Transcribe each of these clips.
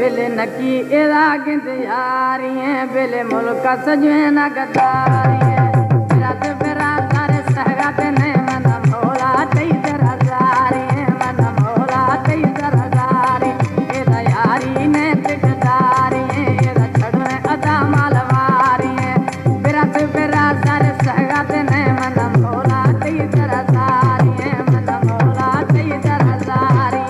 बिले नकी एरा गिंद यारियां बिले मुल्क सजुए न गदारियां रात बेरात सारे सहगाते ने मन मोला तई दरजारियां मन मोला तई दरजारी एदा यारी ने तिकदारियां एदा छड़वे अदा मालवारियां बिरात बेरात सारे सहगाते ने मन मोला तई दरजारियां मन मोला तई दरजारियां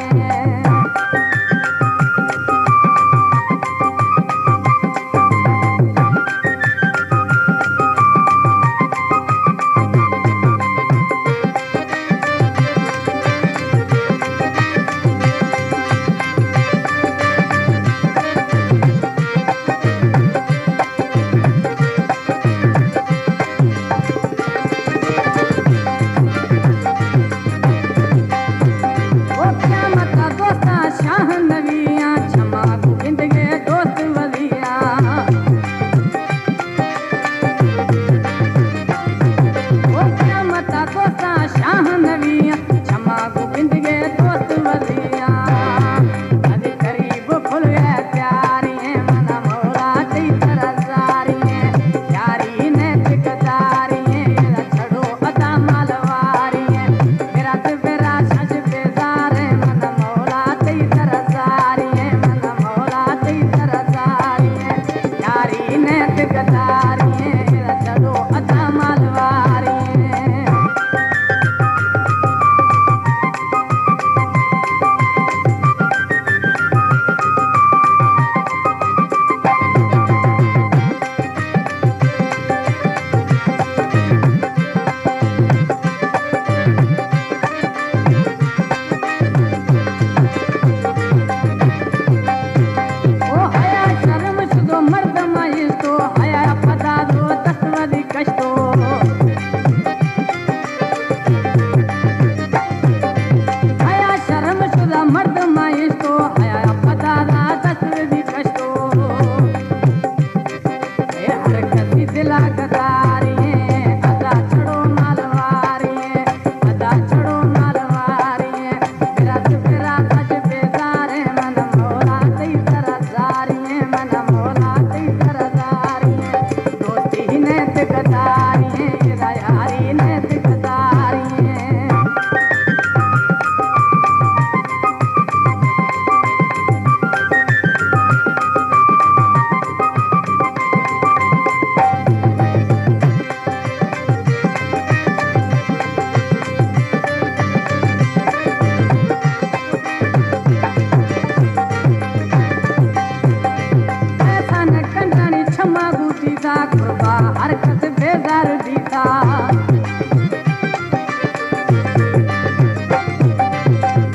हरकत बेदार दीता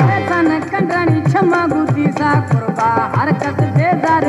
ऐसा न कंडानी क्षमा गुदी सा कुर्बा हरकत बेदार